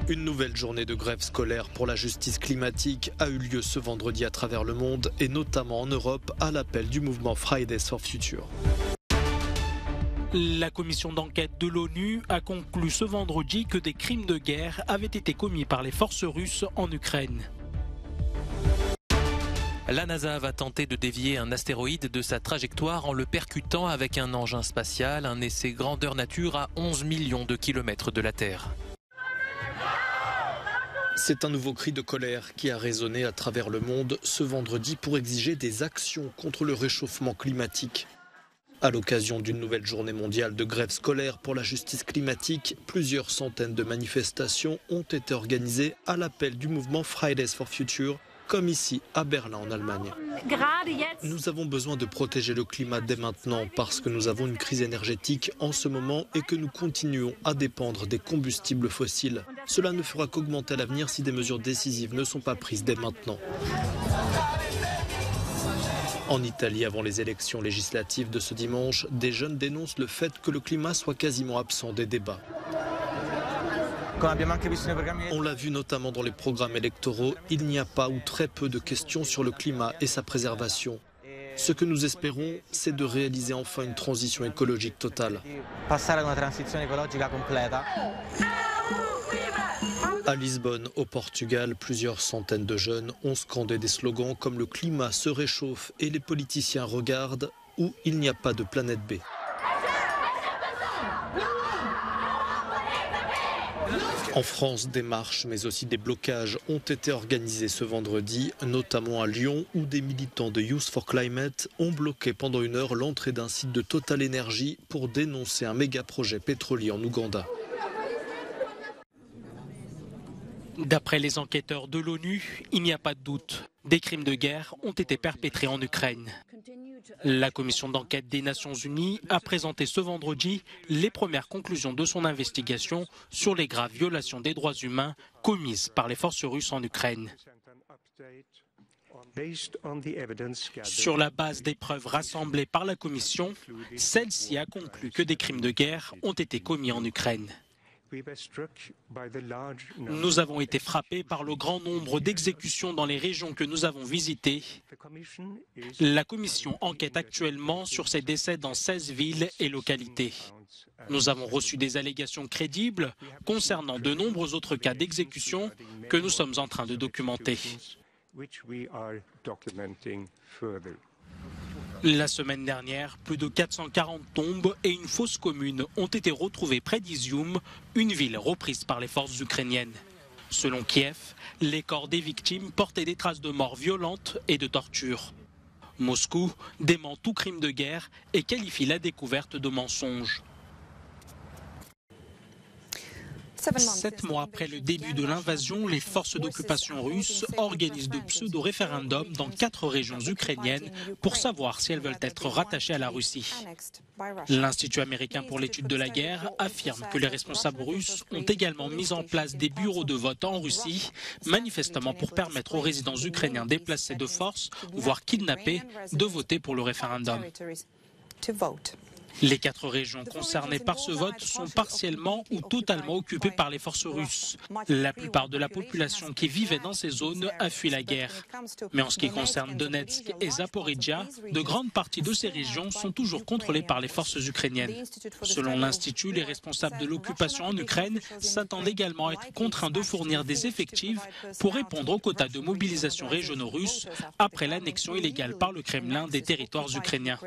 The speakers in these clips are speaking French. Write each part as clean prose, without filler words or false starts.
Une nouvelle journée de grève scolaire pour la justice climatique a eu lieu ce vendredi à travers le monde et notamment en Europe à l'appel du mouvement Fridays for Future. La commission d'enquête de l'ONU a conclu ce vendredi que des crimes de guerre avaient été commis par les forces russes en Ukraine. La NASA va tenter de dévier un astéroïde de sa trajectoire en le percutant avec un engin spatial, un essai grandeur nature à 11 millions de kilomètres de la Terre. C'est un nouveau cri de colère qui a résonné à travers le monde ce vendredi pour exiger des actions contre le réchauffement climatique. À l'occasion d'une nouvelle journée mondiale de grève scolaire pour la justice climatique, plusieurs centaines de manifestations ont été organisées à l'appel du mouvement Fridays for Future, comme ici à Berlin en Allemagne. Nous avons besoin de protéger le climat dès maintenant parce que nous avons une crise énergétique en ce moment et que nous continuons à dépendre des combustibles fossiles. Cela ne fera qu'augmenter à l'avenir si des mesures décisives ne sont pas prises dès maintenant. En Italie, avant les élections législatives de ce dimanche, des jeunes dénoncent le fait que le climat soit quasiment absent des débats. On l'a vu notamment dans les programmes électoraux, il n'y a pas ou très peu de questions sur le climat et sa préservation. Ce que nous espérons, c'est de réaliser enfin une transition écologique totale. À Lisbonne, au Portugal, plusieurs centaines de jeunes ont scandé des slogans comme « Le climat se réchauffe et les politiciens regardent » ou « Il n'y a pas de planète B ». En France, des marches mais aussi des blocages ont été organisés ce vendredi, notamment à Lyon où des militants de Youth for Climate ont bloqué pendant 1 heure l'entrée d'un site de Total Energy pour dénoncer un méga-projet pétrolier en Ouganda. D'après les enquêteurs de l'ONU, il n'y a pas de doute. Des crimes de guerre ont été perpétrés en Ukraine. La commission d'enquête des Nations Unies a présenté ce vendredi les premières conclusions de son investigation sur les graves violations des droits humains commises par les forces russes en Ukraine. Sur la base des preuves rassemblées par la commission, celle-ci a conclu que des crimes de guerre ont été commis en Ukraine. Nous avons été frappés par le grand nombre d'exécutions dans les régions que nous avons visitées. La Commission enquête actuellement sur ces décès dans 16 villes et localités. Nous avons reçu des allégations crédibles concernant de nombreux autres cas d'exécution que nous sommes en train de documenter. La semaine dernière, plus de 440 tombes et une fosse commune ont été retrouvées près d'Izium, une ville reprise par les forces ukrainiennes. Selon Kiev, les corps des victimes portaient des traces de morts violentes et de torture. Moscou dément tout crime de guerre et qualifie la découverte de mensonges. 7 mois après le début de l'invasion, les forces d'occupation russes organisent de pseudo-référendums dans 4 régions ukrainiennes pour savoir si elles veulent être rattachées à la Russie. L'Institut américain pour l'étude de la guerre affirme que les responsables russes ont également mis en place des bureaux de vote en Russie, manifestement pour permettre aux résidents ukrainiens déplacés de force, voire kidnappés, de voter pour le référendum. Les 4 régions concernées par ce vote sont partiellement ou totalement occupées par les forces russes. La plupart de la population qui vivait dans ces zones a fui la guerre. Mais en ce qui concerne Donetsk et Zaporijia, de grandes parties de ces régions sont toujours contrôlées par les forces ukrainiennes. Selon l'Institut, les responsables de l'occupation en Ukraine s'attendent également à être contraints de fournir des effectifs pour répondre aux quotas de mobilisation régionaux russes après l'annexion illégale par le Kremlin des territoires ukrainiens.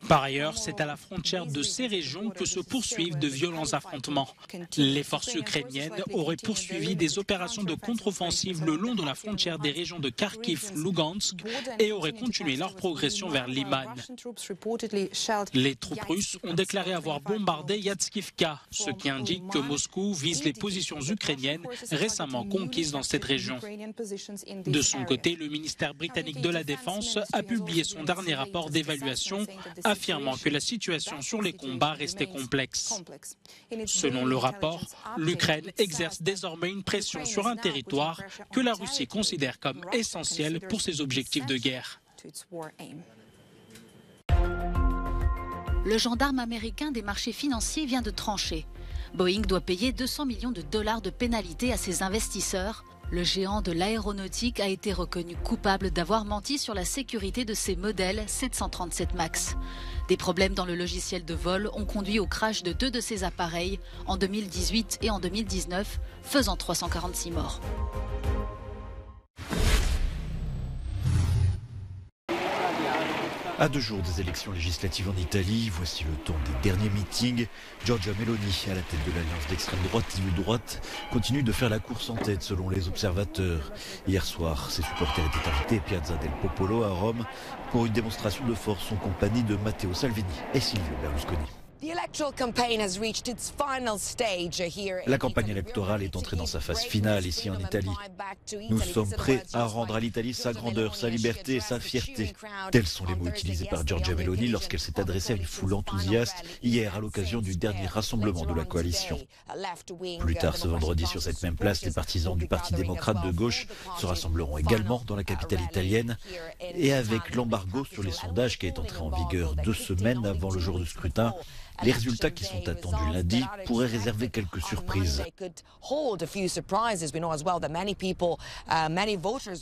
Par ailleurs, c'est à la frontière de ces régions que se poursuivent de violents affrontements. Les forces ukrainiennes auraient poursuivi des opérations de contre-offensive le long de la frontière des régions de Kharkiv, Lugansk et auraient continué leur progression vers Liman. Les troupes russes ont déclaré avoir bombardé Yatskivka, ce qui indique que Moscou vise les positions ukrainiennes récemment conquises dans cette région. De son côté, le ministère britannique de la Défense a publié son dernier rapport d'évaluation affirmant que la situation sur les combats restait complexe. Selon le rapport, l'Ukraine exerce désormais une pression sur un territoire que la Russie considère comme essentiel pour ses objectifs de guerre. Le gendarme américain des marchés financiers vient de trancher. Boeing doit payer 200 millions de dollars de pénalité à ses investisseurs. Le géant de l'aéronautique a été reconnu coupable d'avoir menti sur la sécurité de ses modèles 737 MAX. Des problèmes dans le logiciel de vol ont conduit au crash de 2 de ces appareils en 2018 et en 2019, faisant 346 morts. À 2 jours des élections législatives en Italie, voici le temps des derniers meetings. Giorgia Meloni, à la tête de l'alliance d'extrême droite et droite, continue de faire la course en tête selon les observateurs. Hier soir, ses supporters étaient invités à Piazza del Popolo à Rome pour une démonstration de force en compagnie de Matteo Salvini et Silvio Berlusconi. La campagne électorale est entrée dans sa phase finale ici en Italie. Nous sommes prêts à rendre à l'Italie sa grandeur, sa liberté et sa fierté. Tels sont les mots utilisés par Giorgia Meloni lorsqu'elle s'est adressée à une foule enthousiaste hier à l'occasion du dernier rassemblement de la coalition. Plus tard ce vendredi sur cette même place, les partisans du Parti démocrate de gauche se rassembleront également dans la capitale italienne. Et avec l'embargo sur les sondages qui est entré en vigueur 2 semaines avant le jour du scrutin, les résultats qui sont attendus lundi pourraient réserver quelques surprises.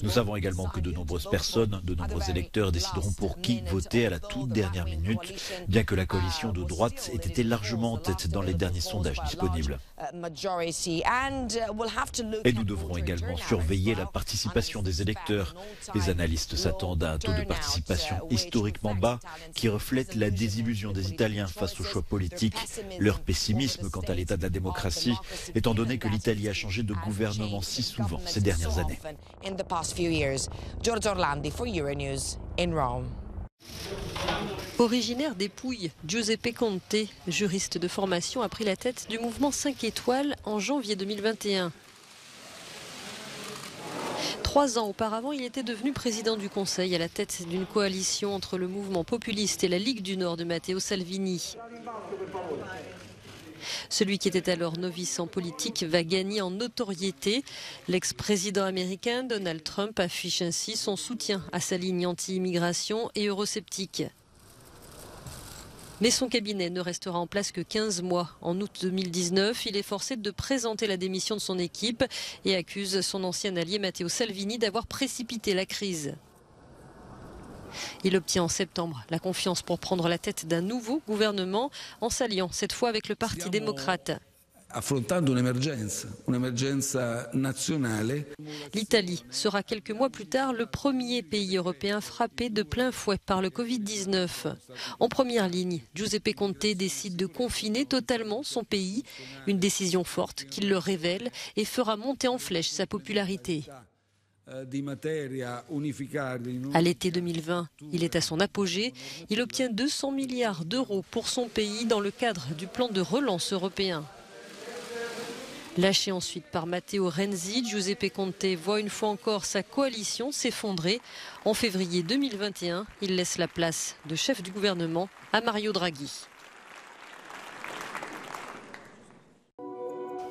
Nous savons également que de nombreuses personnes, de nombreux électeurs décideront pour qui voter à la toute dernière minute, bien que la coalition de droite ait été largement en tête dans les derniers sondages disponibles. Et nous devrons également surveiller la participation des électeurs. Les analystes s'attendent à un taux de participation historiquement bas qui reflète la désillusion des Italiens face au choix politique, leur pessimisme quant à l'état de la démocratie, étant donné que l'Italie a changé de gouvernement si souvent ces dernières années. Originaire des Pouilles, Giuseppe Conte, juriste de formation, a pris la tête du mouvement 5 étoiles en janvier 2021. 3 ans auparavant, il était devenu président du Conseil à la tête d'une coalition entre le mouvement populiste et la Ligue du Nord de Matteo Salvini. Celui qui était alors novice en politique va gagner en notoriété. L'ex-président américain Donald Trump affiche ainsi son soutien à sa ligne anti-immigration et eurosceptique. Mais son cabinet ne restera en place que 15 mois. En août 2019, il est forcé de présenter la démission de son équipe et accuse son ancien allié Matteo Salvini d'avoir précipité la crise. Il obtient en septembre la confiance pour prendre la tête d'un nouveau gouvernement en s'alliant cette fois avec le Parti démocrate. L'Italie sera quelques mois plus tard le premier pays européen frappé de plein fouet par le Covid-19. En première ligne, Giuseppe Conte décide de confiner totalement son pays, une décision forte qui le révèle et fera monter en flèche sa popularité. À l'été 2020, il est à son apogée. Il obtient 200 milliards d'euros pour son pays dans le cadre du plan de relance européen. Lâché ensuite par Matteo Renzi, Giuseppe Conte voit une fois encore sa coalition s'effondrer. En février 2021, il laisse la place de chef du gouvernement à Mario Draghi.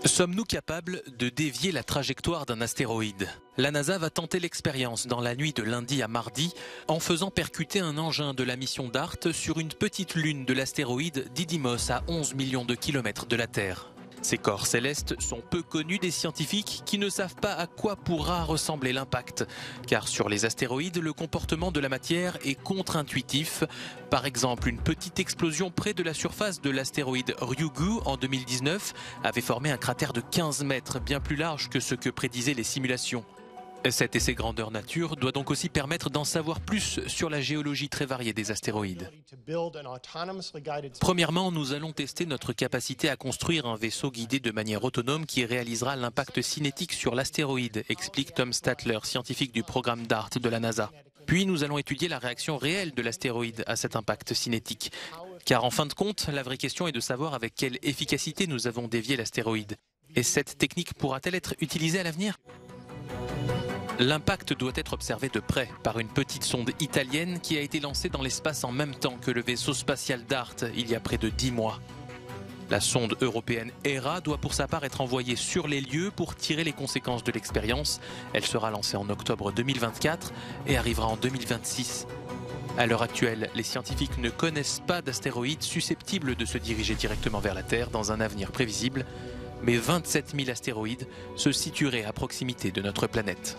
Sommes-nous capables de dévier la trajectoire d'un astéroïde? La NASA va tenter l'expérience dans la nuit de lundi à mardi en faisant percuter un engin de la mission DART sur une petite lune de l'astéroïde Didymos à 11 millions de kilomètres de la Terre. Ces corps célestes sont peu connus des scientifiques qui ne savent pas à quoi pourra ressembler l'impact. Car sur les astéroïdes, le comportement de la matière est contre-intuitif. Par exemple, une petite explosion près de la surface de l'astéroïde Ryugu en 2019 avait formé un cratère de 15 mètres, bien plus large que ce que prédisaient les simulations. Cet essai grandeur nature doit donc aussi permettre d'en savoir plus sur la géologie très variée des astéroïdes. Premièrement, nous allons tester notre capacité à construire un vaisseau guidé de manière autonome qui réalisera l'impact cinétique sur l'astéroïde, explique Tom Statler, scientifique du programme DART de la NASA. Puis nous allons étudier la réaction réelle de l'astéroïde à cet impact cinétique. Car en fin de compte, la vraie question est de savoir avec quelle efficacité nous avons dévié l'astéroïde. Et cette technique pourra-t-elle être utilisée à l'avenir ? L'impact doit être observé de près par une petite sonde italienne qui a été lancée dans l'espace en même temps que le vaisseau spatial DART il y a près de 10 mois. La sonde européenne Hera doit pour sa part être envoyée sur les lieux pour tirer les conséquences de l'expérience. Elle sera lancée en octobre 2024 et arrivera en 2026. À l'heure actuelle, les scientifiques ne connaissent pas d'astéroïdes susceptibles de se diriger directement vers la Terre dans un avenir prévisible, mais 27 000 astéroïdes se situeraient à proximité de notre planète.